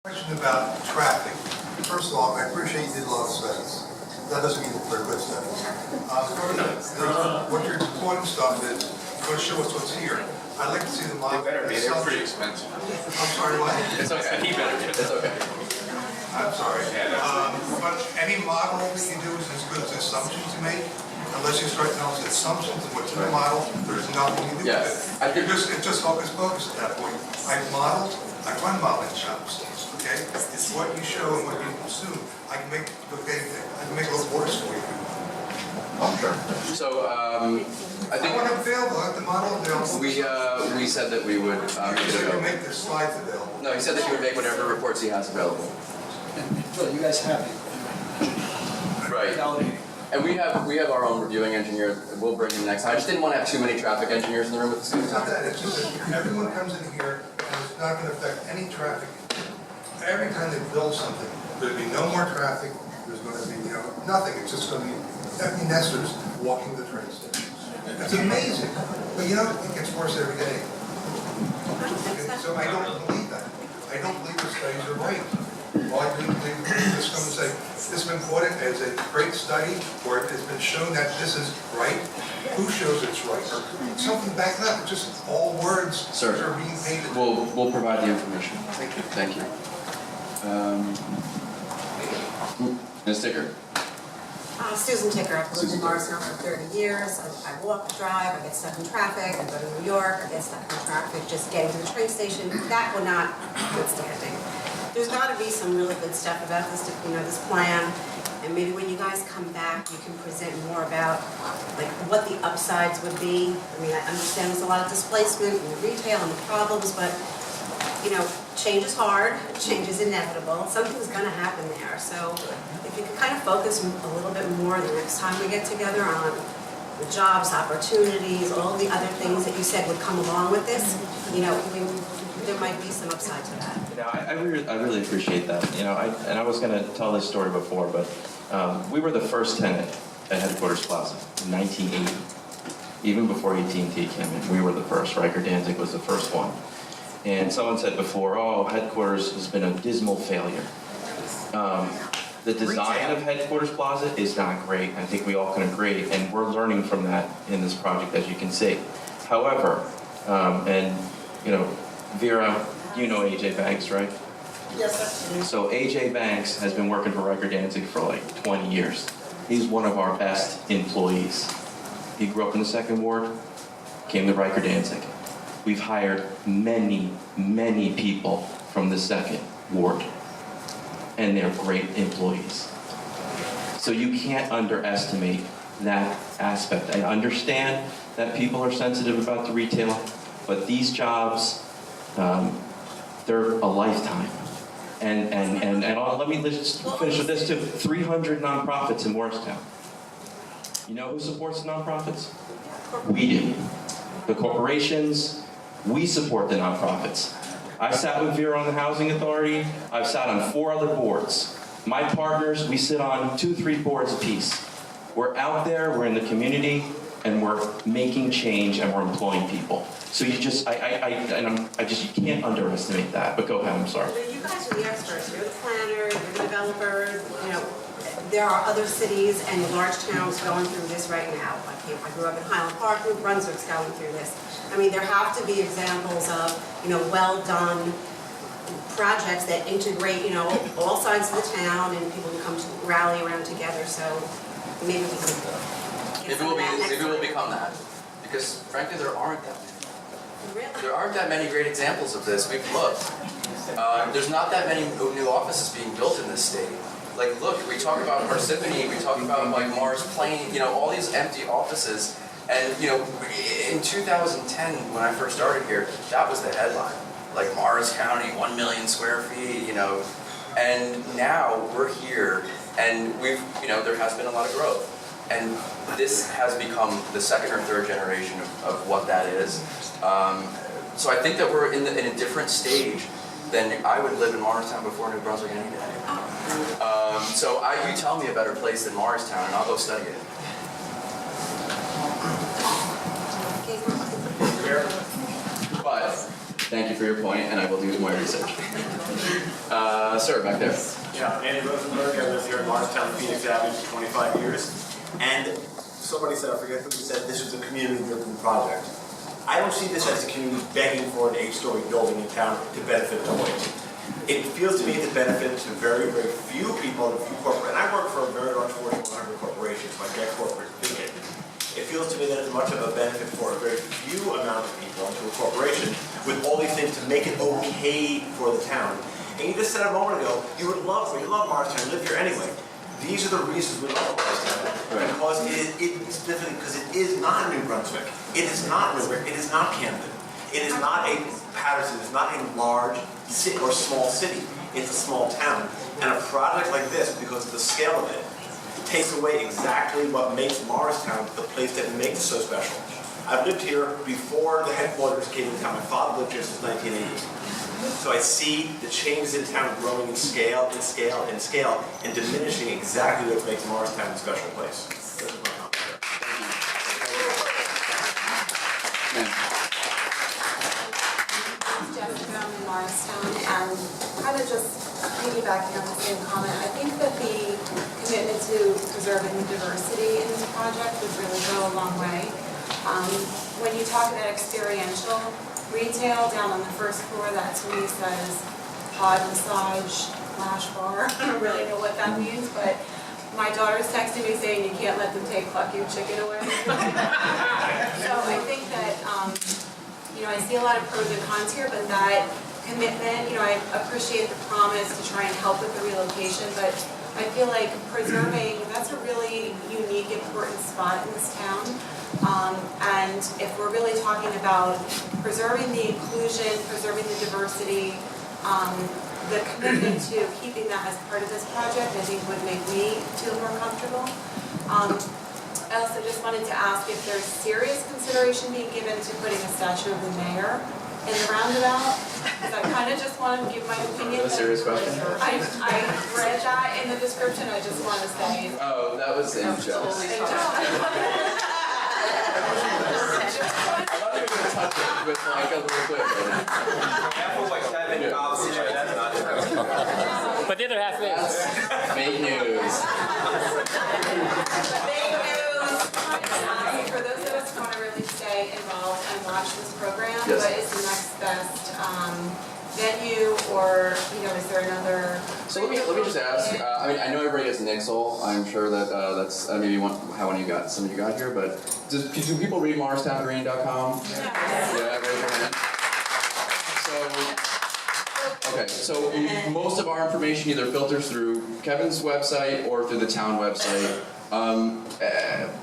Question about traffic. First of all, I appreciate you did a lot of studies. That doesn't mean that they're good studies. What you're quoting stuff is, going to show us what's here. I'd like to see the model. They better be, they're pretty expensive. I'm sorry, what? It's okay, he better be, it's okay. I'm sorry. But any model that you do is as good as the assumptions you make. Unless you start telling us assumptions of what's in the model, there's nothing you do Yes. with it. It's just hocus pocus at that point. I run modeling shops. Okay? It's what you show and what you consume. I can make a little worse for you. Oh, sure. So, I I want think it available, I have the model available. we said that we would You make it said you available. make the slides available. No, he said that he would make whatever reports he has available. Phil, you guys have it. Right. Validating. And we have our own reviewing engineer. We'll bring him next time. I just didn't want to have too many traffic engineers in the room at the same It's not time. that, it's just that everyone comes in here and it's not gonna affect any traffic. Every time they build something, there'll be no more traffic, there's gonna be, nothing. It's just gonna be empty nesters walking the train station. It's amazing, but it gets worse every day. So I don't believe that. I don't believe the studies are right. All I do believe is just come and say, this has been quoted as a great study, or it's been shown that this is right. Who shows it's right? Or something back up, just all words Sir, that are being painted. We'll provide the information. Thank you. Thank you. Ms. Ticker. Susan Ticker, I've lived in Morristown for 30 years. I walk, drive, I get stuck in traffic, I go to New York, I get stuck in traffic, just getting to the train station. That will not withstanding. There's got to be some really good stuff about this, this plan. And maybe when you guys come back, you can present more about what the upsides would be. I mean, I understand there's a lot of displacement in the retail and the problems, but change is hard, change is inevitable. Something's going to happen there. So if you could kind of focus a little bit more the next time we get together on the jobs, opportunities, all the other things that you said would come along with this, there might be some upside to that. I really appreciate that. And I was going to tell this story before, but we were the first tenant at Headquarters Plaza in 1980. Even before AT&T came in, we were the first. Riker Danzig was the first one. And someone said before, Headquarters has been a dismal failure. The design of Headquarters Plaza is not great. I think we all can agree, and we're learning from that in this project, as you can see. However, Vera, you know AJ Banks, right? Yes, sir. So AJ Banks has been working for Riker Danzig for like 20 years. He's one of our best employees. He grew up in the Second Ward, came to Riker Danzig. We've hired many, many people from the Second Ward, and they're great employees. So you can't underestimate that aspect. I understand that people are sensitive about the retail, but these jobs, they're a lifetime. And let me just finish with this too. 300 nonprofits in Morristown. You know who supports the nonprofits? We do. The corporations, we support the nonprofits. I sat with Vera on the Housing Authority. I've sat on 4 other boards. My partners, we sit on 2-3 boards apiece. We're out there, we're in the community, and we're making change and we're employing people. So you just, you can't underestimate that. But go ahead, I'm sorry. You guys are the experts. You're the planners, you're the developers. There are other cities and large towns going through this right now. I grew up in Highland Park, New Brunswick's going through this. I mean, there have to be examples of, well-done projects that integrate, all sides of the town and people can come to rally around together. So maybe we can get some of that next Maybe we'll time. become that. Because frankly, there aren't that many. Really? There aren't that many great examples of this. We've looked. There's not that many new offices being built in this state. Look, we talk about Parsippany, we talk about Mars Plain, all these empty offices. And, in 2010, when I first started here, that was the headline. Mars County, 1 million square feet, And now we're here, and there has been a lot of growth. And this has become the second or third generation of what that is. So I think that we're in a different stage than I would live in Morristown before New Brunswick any day. So you tell me a better place than Morristown, and I'll go study it. But thank you for your point, and I will do more research. Sir, back there. Yeah, Andy Rosenberg, I live here in Morristown, Phoenix Avenue for 25 years. And somebody said, I forget who said, this is a community-driven project. I don't see this as a community begging for an 8-story building in town to benefit employees. It feels to me to benefit to very, very few people, and a few corporate, and I work for a very large Fortune 100 corporation, so I get corporate thinking. It feels to me that it's much of a benefit for a very few amount of people into a corporation with all these things to make it okay for the town. And you just said a moment ago, you love Morristown, you live here anyway. These are the reasons we love Morristown. Right. Because it's different, because it is not New Brunswick. It is not Newark. It is not Camden. It is not a Patterson. It's not a large city or small city. It's a small town. And a project like this, because of the scale of it, takes away exactly what makes Morristown the place that makes it so special. I've lived here before the headquarters came in town. My father lived here since 1980. So I see the changes in town growing in scale, and scale, and scale, and diminishing exactly what makes Morristown a special place. That's my comment there. Jessica, I'm in Morristown, and kind of just piggybacking on the same comment, I think that the commitment to preserving the diversity in this project would really go a long way. When you talk about experiential retail down on the first floor, that to me says pod massage, flash bar. I don't really know what that means, but my daughter's texting me saying you can't let them take Cluck You Chicken away. So I think that, I see a lot of pros and cons here, but that commitment, I appreciate the promise to try and help with the relocation, but I feel like preserving, that's a really unique, important spot in this town. And if we're really talking about preserving the inclusion, preserving the diversity, the commitment to keeping that as part of this project, I think would make me feel more comfortable. I also just wanted to ask if there's serious consideration being given to putting a statue of the mayor in the roundabout, because I kind of just want to give my opinion. Is that a serious question? I read that in the description, I just want to say. Oh, that was in jest. I thought you were going to touch it with like a little bit. Careful what Kevin obviously that's not true. But the other half is. Fake news. Fake news. For those of us who want to really stay involved and watch this program, Yes. what is the next best venue, or is there another? So let me just ask. I know everybody gets Nixle. I'm sure that that's maybe how many some of you got here, but do people read MorristownGreen.com? Yeah, raise your hand. So most of our information either filters through Kevin's website or through the town website.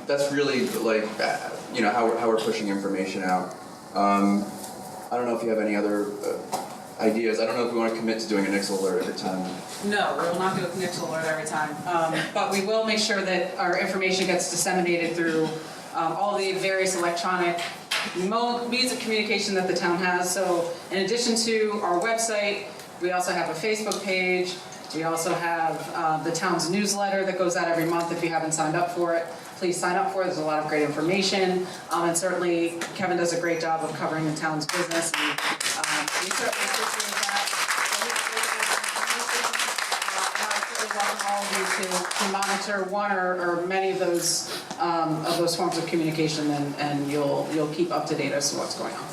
That's really like how we're pushing information out. I don't know if you have any other ideas. I don't know if we want to commit to doing a Nixle alert every time. No, we will not do a Nixle alert every time. But we will make sure that our information gets disseminated through all the various electronic means of communication that the town has. So in addition to our website, we also have a Facebook page. We also have the town's newsletter that goes out every month. If you haven't signed up for it, please sign up for it. There's a lot of great information. And certainly Kevin does a great job of covering the town's business. And we certainly appreciate that. All of you to monitor one or many of those forms of communication, and you'll keep up to date as to what's going on.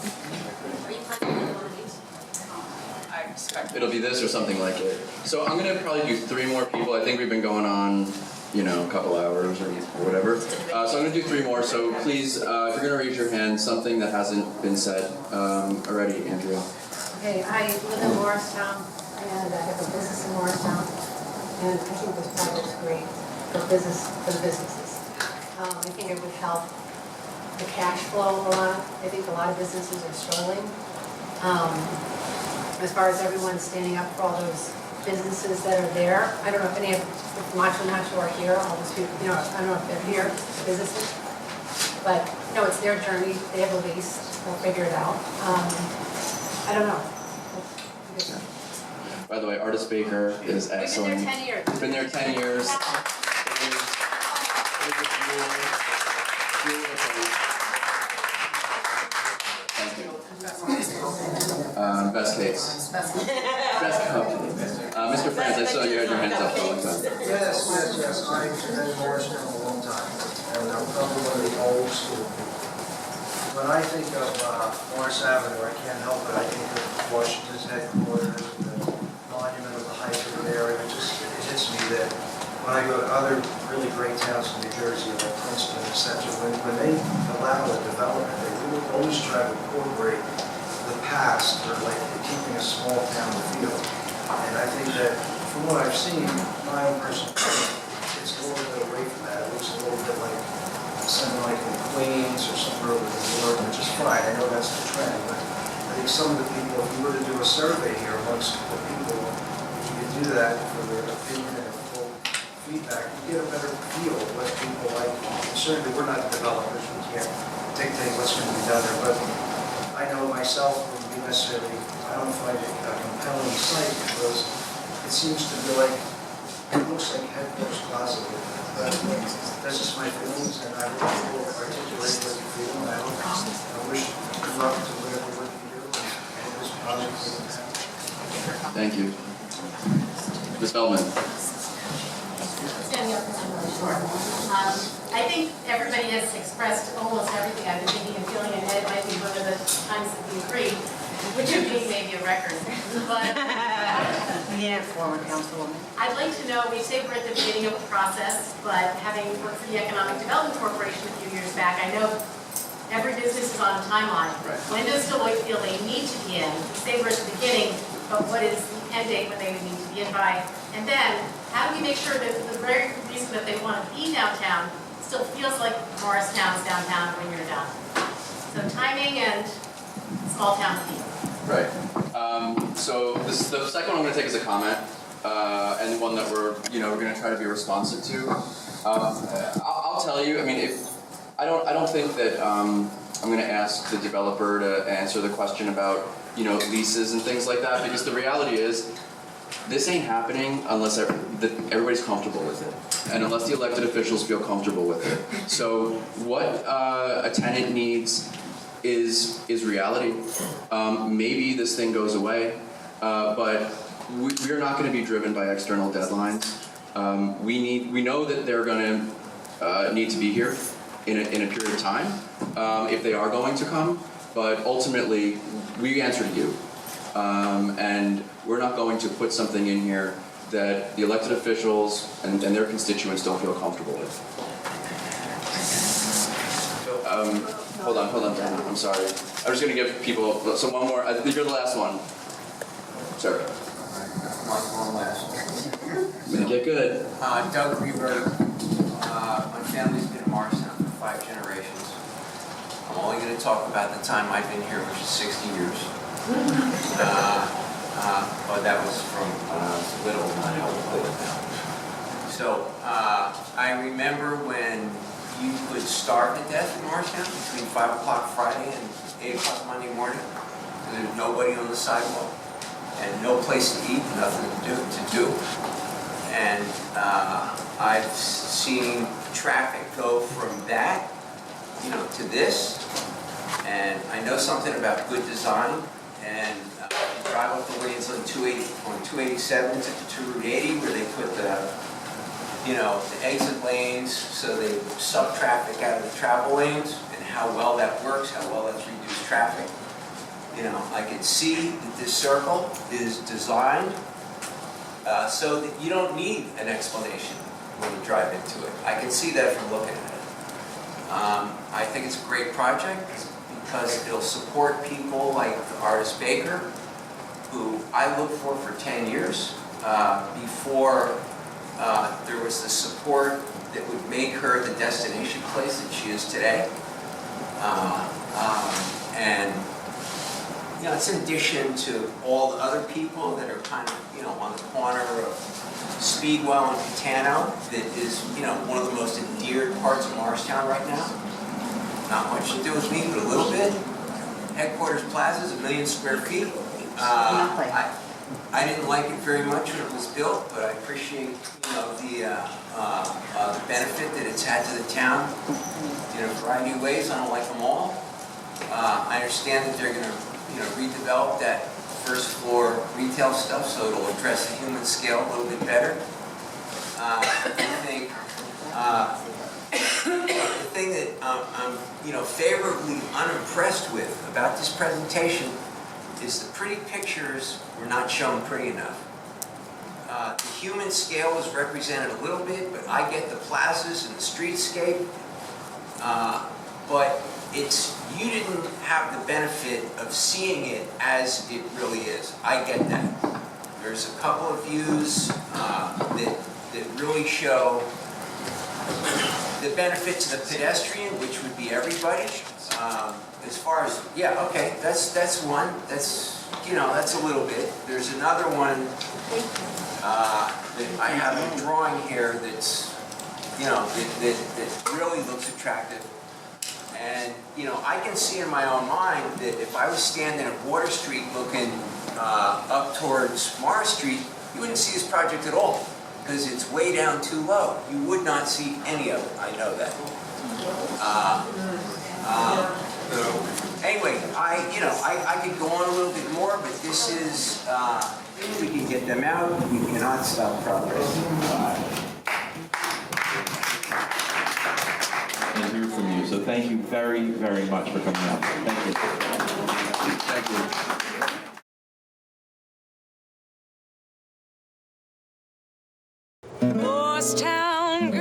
I expect It'll be this or something like it. So I'm gonna probably do 3 more people. I think we've been going on, a couple hours or whatever. So I'm gonna do 3 more. So please, if you're gonna raise your hand, something that hasn't been said already, Andrea. Okay, I live in Morristown, and I have a business in Morristown, and I think this project's great for the businesses. I think it would help the cash flow a lot. I think a lot of businesses are struggling. As far as everyone standing up for all those businesses that are there, I don't know if any of Macho Nacho are here, all those people, I don't know if they're here, businesses, but, it's their journey, they have a lease, they'll figure it out. I don't know. By the way, Artist Baker is excellent. We've been there 10 years. We've been there 10 years. Thank you. Best case. Best company. Mr. Franz, I saw you had your hands up for a long time. Yes. I've been in Morristown a long time, and I'm probably one of the old school people. When I think of Morris Avenue, I can't help it. I think of Washington's headquarters, the monument of the hiker there, and it hits me that when I go to other really great towns in New Jersey, like Princeton, etc., when they allow a development, they really always try to incorporate the past, or like keeping a small town feel. And I think that from what I've seen, my own personal opinion, it's a little bit away from that. It looks a little bit like something like in Queens or somewhere over New York, which is fine. I know that's the trend, but I think some of the people, if you were to do a survey here amongst the people, if you could do that for their opinion and full feedback, you get a better feel of what people like. And certainly, we're not developers, we can't dictate what's going to be done there, but I know myself wouldn't be necessarily, I don't find it a compelling sight because it seems to be like, it looks like headquarters plaza. That's just my feelings, and I hope you will articulate what you feel, and I wish good luck to whatever work you do, and this project will happen. Thank you. Ms. Feldman. Standing up for someone. I think everybody has expressed almost everything I've been thinking and feeling, and it might be one of the times that we agree, which would be maybe a record. But Yeah, former councilwoman. I'd like to know, we say we're at the beginning of the process, but having worked for the Economic Development Corporation a few years back, I know every business is on a timeline. When does Deloitte feel they need to be in? We say we're at the beginning, but what is the end date when they would need to be in by? And then, how do we make sure that the very reason that they want to be downtown still feels like Morristown's downtown when you're done? So timing and small town feel. Right. So the second one I'm going to take as a comment, and one that we're going to try to be responsive to. I'll tell you. I mean, I don't think that I'm going to ask the developer to answer the question about leases and things like that, because the reality is this ain't happening unless everybody's comfortable with it, and unless the elected officials feel comfortable with it. So what a tenant needs is reality. Maybe this thing goes away, but we are not going to be driven by external deadlines. We know that they're going to need to be here in a period of time if they are going to come. But ultimately, we answer to you, and we're not going to put something in here that the elected officials and their constituents don't feel comfortable with. Hold on, I'm sorry. I'm just going to give people, so one more, you're the last one. Sir. One last. Make it good. Doug Reber. My family's been in Morristown for 5 generations. I'm only going to talk about the time I've been here, which is 60 years. But that was from little, not how we live now. So I remember when you could starve to death in Morristown between 5 o'clock Friday and 8 o'clock Monday morning. There's nobody on the sidewalk and no place to eat, nothing to do. And I've seen traffic go from that, to this. And I know something about good design. And you drive up the lanes on 287 to Route 80, where they put the exit lanes, so they suck traffic out of the travel lanes, and how well that works, how well that's reduced traffic. I can see that this circle is designed so that you don't need an explanation when you drive into it. I can see that from looking at it. I think it's a great project because it'll support people like Artis Baker, who I looked for 10 years before there was the support that would make her the destination place that she is today. And it's in addition to all the other people that are kind of, on the corner of Speedwell and Catano, that is, one of the most endeared parts of Morristown right now. Not much to do with me, but a little bit. Headquarters Plaza is 1 million square feet. I didn't like it very much when it was built, but I appreciate, the benefit that it's had to the town in a variety of ways. I don't like them all. I understand that they're going to, redevelop that first floor retail stuff, so it'll address the human scale a little bit better. I think the thing that I'm favorably unimpressed with about this presentation is the pretty pictures were not shown pretty enough. The human scale is represented a little bit, but I get the plazas and the streetscape. But you didn't have the benefit of seeing it as it really is. I get that. There's a couple of views that really show the benefit to the pedestrian, which would be everybody. As far as, yeah, okay, that's one. That's a little bit. There's another one that I have a drawing here that's, that really looks attractive. And, I can see in my own mind that if I was standing at Water Street looking up towards Morris Street, you wouldn't see this project at all, because it's way down too low. You would not see any of it, I know that. Anyway, I could go on a little bit more, but this is, if we can get them out, we cannot stop progress. And hear from you. So thank you very, very much for coming out. Thank you. Thank you. Morristown